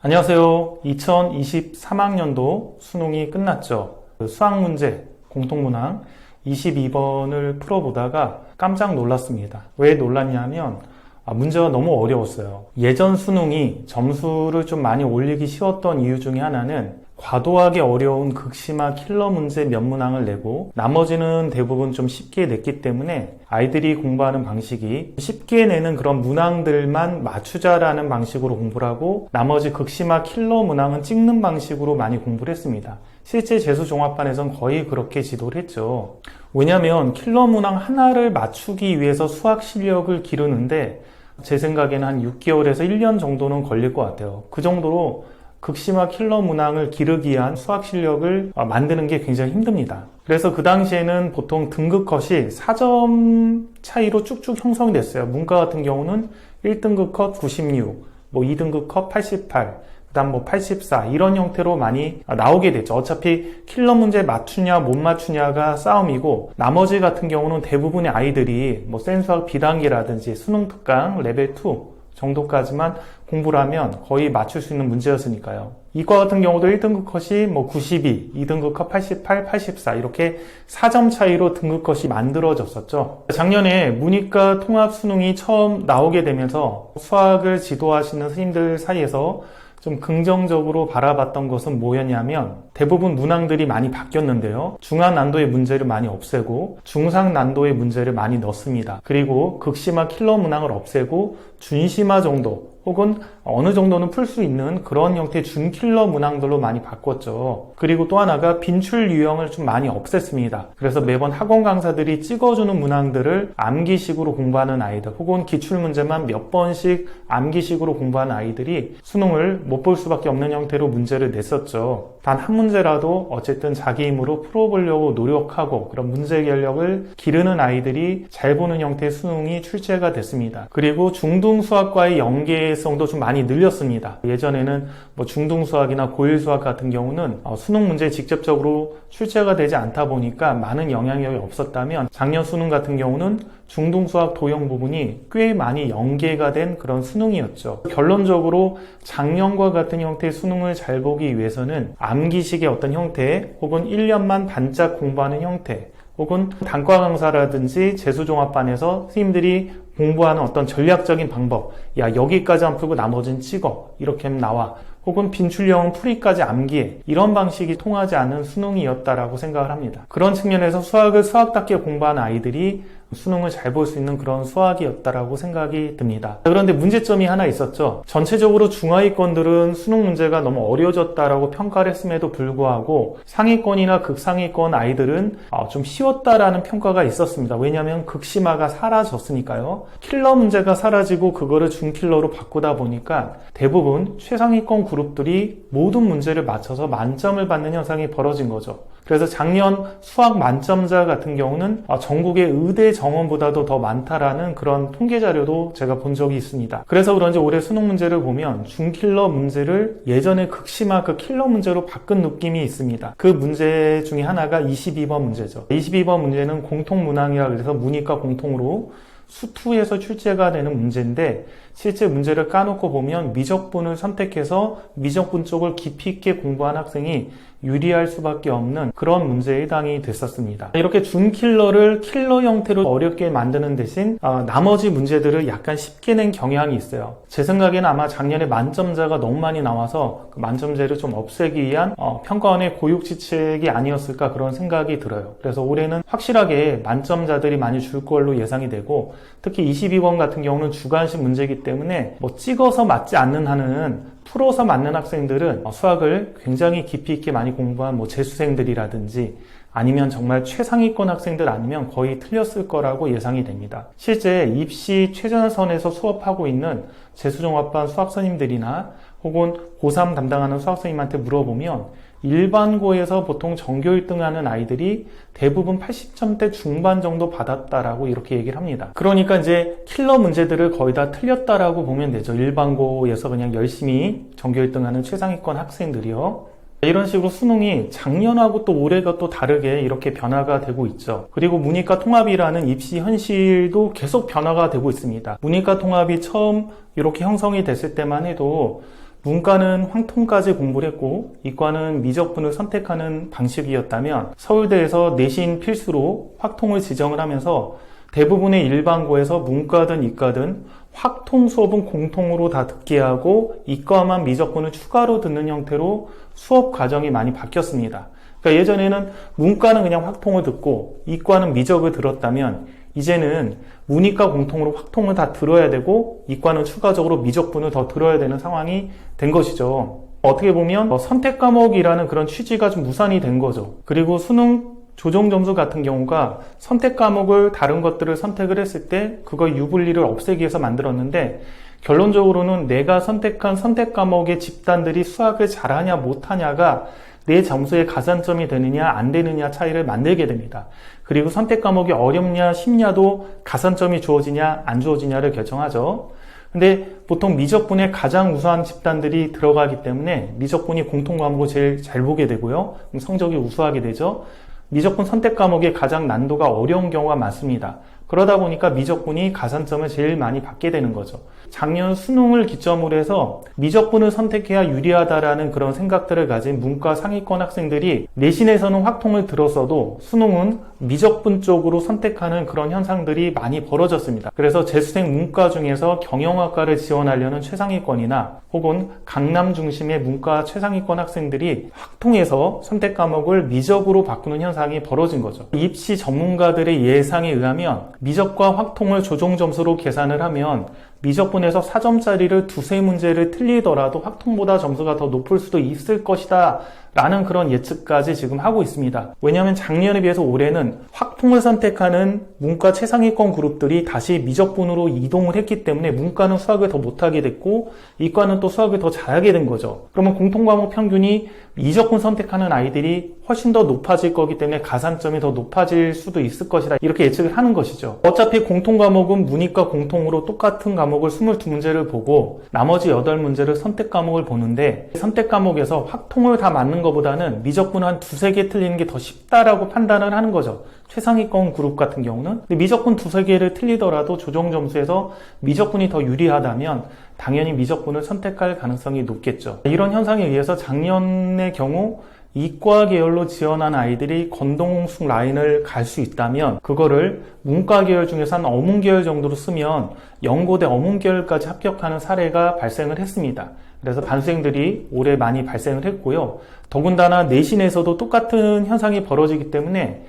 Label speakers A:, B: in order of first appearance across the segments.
A: 안녕하세요. 2023학년도 수능이 끝났죠. 수학문제 공통문항 22번을 풀어보다가 깜짝 놀랐습니다. 왜 놀랐냐면 문제가 너무 어려웠어요. 예전 수능이 점수를 좀 많이 올리기 쉬웠던 이유 중에 하나는 과도하게 어려운 극심한 킬러 문제 몇 문항을 내고 나머지는 대부분 좀 쉽게 냈기 때문에 아이들이 공부하는 방식이 쉽게 내는 그런 문항들만 맞추자라는 방식으로 공부를 하고 나머지 극심한 킬러 문항은 찍는 방식으로 많이 공부를 했습니다. 실제 재수종합반에선 거의 그렇게 지도를 했죠. 왜냐하면 킬러 문항 하나를 맞추기 위해서 수학 실력을 기르는데 제 생각에는 한 6개월에서 1년 정도는 걸릴 것 같아요. 그 정도로 극심한 킬러 문항을 기르기 위한 수학 실력을 만드는 게 굉장히 힘듭니다. 그래서 그 당시에는 보통 등급 컷이 4점 차이로 쭉쭉 형성이 됐어요. 문과 같은 경우는 1등급 컷 96, 2등급 컷 88, 그다음 84 이런 형태로 많이 나오게 됐죠. 어차피 킬러 문제 맞추냐 못 맞추냐가 싸움이고 나머지 같은 경우는 대부분의 아이들이 센수학 B단계라든지 수능 특강 레벨 2 정도까지만 공부를 하면 거의 맞출 수 있는 문제였으니까요. 이과 같은 경우도 1등급 컷이 92, 2등급 컷 88, 84 이렇게 4점 차이로 등급 컷이 만들어졌었죠. 작년에 문이과 통합 수능이 처음 나오게 되면서 수학을 지도하시는 선생님들 사이에서 좀 긍정적으로 바라봤던 것은 뭐였냐면 대부분 문항들이 많이 바뀌었는데요. 중한 난도의 문제를 많이 없애고 중상 난도의 문제를 많이 넣습니다. 그리고 극심한 킬러 문항을 없애고 준심화 정도 혹은 어느 정도는 풀 수 있는 그런 형태의 준킬러 문항들로 많이 바꿨죠. 그리고 또 하나가 빈출 유형을 좀 많이 없앴습니다. 그래서 매번 학원 강사들이 찍어주는 문항들을 암기식으로 공부하는 아이들 혹은 기출문제만 몇 번씩 암기식으로 공부하는 아이들이 수능을 못 볼 수밖에 없는 형태로 문제를 냈었죠. 단 한 문제라도 어쨌든 자기 힘으로 풀어보려고 노력하고 그런 문제 계력을 기르는 아이들이 잘 보는 형태의 수능이 출제가 됐습니다. 그리고 중등수학과의 연계성도 좀 많이 늘렸습니다. 예전에는 중등수학이나 고일수학 같은 경우는 수능 문제에 직접적으로 출제가 되지 않다 보니까 많은 영향력이 없었다면 작년 수능 같은 경우는 중등수학 도형 부분이 꽤 많이 연계가 된 그런 수능이었죠. 결론적으로 작년과 같은 형태의 수능을 잘 보기 위해서는 암기식의 어떤 형태 혹은 1년만 반짝 공부하는 형태 혹은 단과 강사라든지 재수종합반에서 선생님들이 공부하는 어떤 전략적인 방법, 야 여기까지만 풀고 나머지는 찍어 이렇게 하면 나와 혹은 빈출형은 풀이까지 암기해 이런 방식이 통하지 않는 수능이었다라고 생각을 합니다. 그런 측면에서 수학을 수학답게 공부하는 아이들이 수능을 잘 볼 수 있는 그런 수학이었다라고 생각이 듭니다. 그런데 문제점이 하나 있었죠. 전체적으로 중하위권들은 수능 문제가 너무 어려워졌다라고 평가를 했음에도 불구하고 상위권이나 극상위권 아이들은 좀 쉬웠다라는 평가가 있었습니다. 왜냐하면 극심화가 사라졌으니까요. 킬러 문제가 사라지고 그거를 준킬러로 바꾸다 보니까 대부분 최상위권 그룹들이 모든 문제를 맞춰서 만점을 받는 현상이 벌어진 거죠. 그래서 작년 수학 만점자 같은 경우는 전국의 의대 정원보다도 더 많다라는 그런 통계 자료도 제가 본 적이 있습니다. 그래서 그런지 올해 수능 문제를 보면 준킬러 문제를 예전에 극심한 그 킬러 문제로 바꾼 느낌이 있습니다. 그 문제 중에 하나가 22번 문제죠. 22번 문제는 공통문항이라 그래서 문이과 공통으로 수투에서 출제가 되는 문제인데 실제 문제를 까놓고 보면 미적분을 선택해서 미적분 쪽을 깊이 있게 공부한 학생이 유리할 수밖에 없는 그런 문제에 해당이 됐었습니다. 이렇게 준킬러를 킬러 형태로 어렵게 만드는 대신 나머지 문제들을 약간 쉽게 낸 경향이 있어요. 제 생각에는 아마 작년에 만점자가 너무 많이 나와서 그 만점제를 좀 없애기 위한 평가원의 고육지책이 아니었을까 그런 생각이 들어요. 그래서 올해는 확실하게 만점자들이 많이 줄 걸로 예상이 되고 특히 22번 같은 경우는 주관식 문제이기 때문에 찍어서 맞지 않는 한은 풀어서 맞는 학생들은 수학을 굉장히 깊이 있게 많이 공부한 재수생들이라든지 아니면 정말 최상위권 학생들 아니면 거의 틀렸을 거라고 예상이 됩니다. 실제 입시 최전선에서 수업하고 있는 재수종합반 수학선생님들이나 혹은 고3 담당하는 수학선생님한테 물어보면 일반고에서 보통 전교 1등 하는 아이들이 대부분 80점대 중반 정도 받았다라고 이렇게 얘기를 합니다. 그러니까 이제 킬러 문제들을 거의 다 틀렸다라고 보면 되죠. 일반고에서 그냥 열심히 전교 1등 하는 최상위권 학생들이요. 이런 식으로 수능이 작년하고 또 올해가 또 다르게 이렇게 변화가 되고 있죠. 그리고 문이과 통합이라는 입시 현실도 계속 변화가 되고 있습니다. 문이과 통합이 처음 이렇게 형성이 됐을 때만 해도 문과는 황통까지 공부를 했고 이과는 미적분을 선택하는 방식이었다면 서울대에서 내신 필수로 확통을 지정을 하면서 대부분의 일반고에서 문과든 이과든 확통 수업은 공통으로 다 듣게 하고 이과만 미적분을 추가로 듣는 형태로 수업 과정이 많이 바뀌었습니다. 그러니까 예전에는 문과는 그냥 확통을 듣고 이과는 미적을 들었다면 이제는 문이과 공통으로 확통을 다 들어야 되고 이과는 추가적으로 미적분을 더 들어야 되는 상황이 된 것이죠. 어떻게 보면 선택 과목이라는 그런 취지가 좀 무산이 된 거죠. 그리고 수능 조정 점수 같은 경우가 선택 과목을 다른 것들을 선택을 했을 때 그거 유불리를 없애기 위해서 만들었는데 결론적으로는 내가 선택한 선택 과목의 집단들이 수학을 잘하냐 못하냐가 내 점수의 가산점이 되느냐 안 되느냐 차이를 만들게 됩니다. 그리고 선택 과목이 어렵냐 쉽냐도 가산점이 주어지냐 안 주어지냐를 결정하죠. 근데 보통 미적분에 가장 우수한 집단들이 들어가기 때문에 미적분이 공통 과목을 제일 잘 보게 되고요. 그럼 성적이 우수하게 되죠. 미적분 선택 과목이 가장 난도가 어려운 경우가 많습니다. 그러다 보니까 미적분이 가산점을 제일 많이 받게 되는 거죠. 작년 수능을 기점으로 해서 미적분을 선택해야 유리하다라는 그런 생각들을 가진 문과 상위권 학생들이 내신에서는 확통을 들었어도 수능은 미적분 쪽으로 선택하는 그런 현상들이 많이 벌어졌습니다. 그래서 재수생 문과 중에서 경영학과를 지원하려는 최상위권이나 혹은 강남 중심의 문과 최상위권 학생들이 확통해서 선택 과목을 미적으로 바꾸는 현상이 벌어진 거죠. 입시 전문가들의 예상에 의하면 미적과 확통을 조정 점수로 계산을 하면 미적분에서 4점짜리를 두세 문제를 틀리더라도 확통보다 점수가 더 높을 수도 있을 것이다 라는 그런 예측까지 지금 하고 있습니다. 왜냐하면 작년에 비해서 올해는 확통을 선택하는 문과 최상위권 그룹들이 다시 미적분으로 이동을 했기 때문에 문과는 수학을 더 못하게 됐고 이과는 또 수학을 더 잘하게 된 거죠. 그러면 공통과목 평균이 미적분 선택하는 아이들이 훨씬 더 높아질 거기 때문에 가산점이 더 높아질 수도 있을 것이다 이렇게 예측을 하는 것이죠. 어차피 공통과목은 문이과 공통으로 똑같은 과목을 22문제를 보고 나머지 8문제를 선택 과목을 보는데 선택 과목에서 확통을 다 맞는 것보다는 미적분 한 두세 개 틀리는 게 더 쉽다라고 판단을 하는 거죠. 최상위권 그룹 같은 경우는. 근데 미적분 두세 개를 틀리더라도 조정 점수에서 미적분이 더 유리하다면 당연히 미적분을 선택할 가능성이 높겠죠. 이런 현상에 의해서 작년의 경우 이과 계열로 지원한 아이들이 건동홍숙 라인을 갈 수 있다면 그거를 문과 계열 중에서 한 어문 계열 정도로 쓰면 연고대 어문 계열까지 합격하는 사례가 발생을 했습니다. 그래서 반수생들이 올해 많이 발생을 했고요. 더군다나 내신에서도 똑같은 현상이 벌어지기 때문에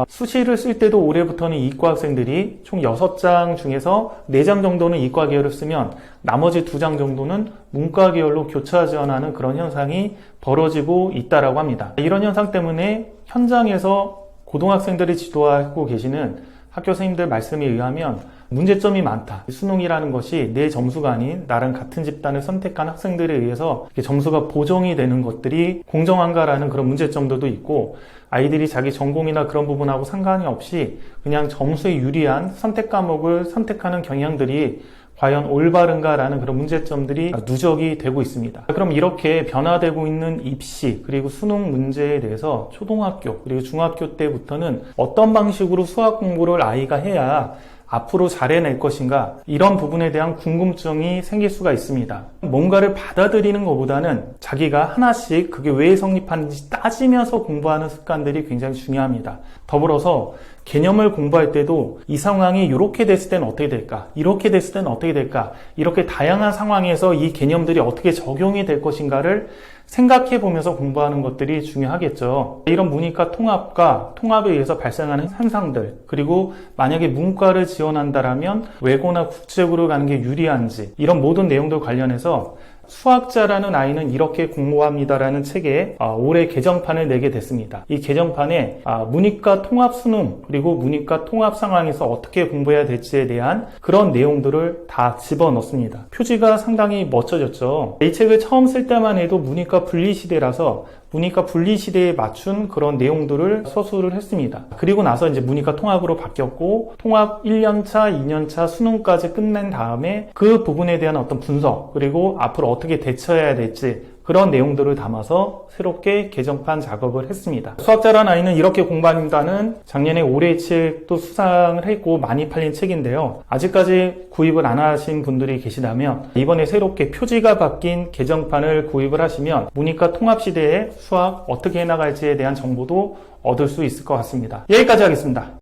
A: 수시를 쓸 때도 올해부터는 이과 학생들이 총 6장 중에서 4장 정도는 이과 계열을 쓰면 나머지 2장 정도는 문과 계열로 교차 지원하는 그런 현상이 벌어지고 있다라고 합니다. 이런 현상 때문에 현장에서 고등학생들이 지도하고 계시는 학교 선생님들 말씀에 의하면 문제점이 많다. 수능이라는 것이 내 점수가 아닌 나랑 같은 집단을 선택한 학생들에 의해서 점수가 보정이 되는 것들이 공정한가라는 그런 문제점들도 있고 아이들이 자기 전공이나 그런 부분하고 상관이 없이 그냥 점수에 유리한 선택 과목을 선택하는 경향들이 과연 올바른가라는 그런 문제점들이 누적이 되고 있습니다. 그럼 이렇게 변화되고 있는 입시 그리고 수능 문제에 대해서 초등학교 그리고 중학교 때부터는 어떤 방식으로 수학 공부를 아이가 해야 앞으로 잘해낼 것인가 이런 부분에 대한 궁금증이 생길 수가 있습니다. 뭔가를 받아들이는 것보다는 자기가 하나씩 그게 왜 성립하는지 따지면서 공부하는 습관들이 굉장히 중요합니다. 더불어서 개념을 공부할 때도 이 상황이 이렇게 됐을 때는 어떻게 될까? 이렇게 됐을 때는 어떻게 될까? 이렇게 다양한 상황에서 이 개념들이 어떻게 적용이 될 것인가를 생각해 보면서 공부하는 것들이 중요하겠죠. 이런 문이과 통합과 통합에 의해서 발생하는 현상들 그리고 만약에 문과를 지원한다라면 외고나 국제고를 가는 게 유리한지 이런 모든 내용들 관련해서 수학자라는 아이는 이렇게 공부합니다라는 책에 올해 개정판을 내게 됐습니다. 이 개정판에 문이과 통합 수능 그리고 문이과 통합 상황에서 어떻게 공부해야 될지에 대한 그런 내용들을 다 집어넣습니다. 표지가 상당히 멋져졌죠. 이 책을 처음 쓸 때만 해도 문이과 분리시대라서 문이과 분리시대에 맞춘 그런 내용들을 서술을 했습니다. 그리고 나서 이제 문이과 통합으로 바뀌었고 통합 1년차, 2년차 수능까지 끝낸 다음에 그 부분에 대한 어떤 분석 그리고 앞으로 어떻게 대처해야 될지 그런 내용들을 담아서 새롭게 개정판 작업을 했습니다. 수학 잘한 아이는 이렇게 공부한다는 작년에 올해의 책도 수상을 했고 많이 팔린 책인데요. 아직까지 구입을 안 하신 분들이 계시다면 이번에 새롭게 표지가 바뀐 개정판을 구입을 하시면 문이과 통합시대에 수학 어떻게 해나갈지에 대한 정보도 얻을 수 있을 것 같습니다. 여기까지 하겠습니다.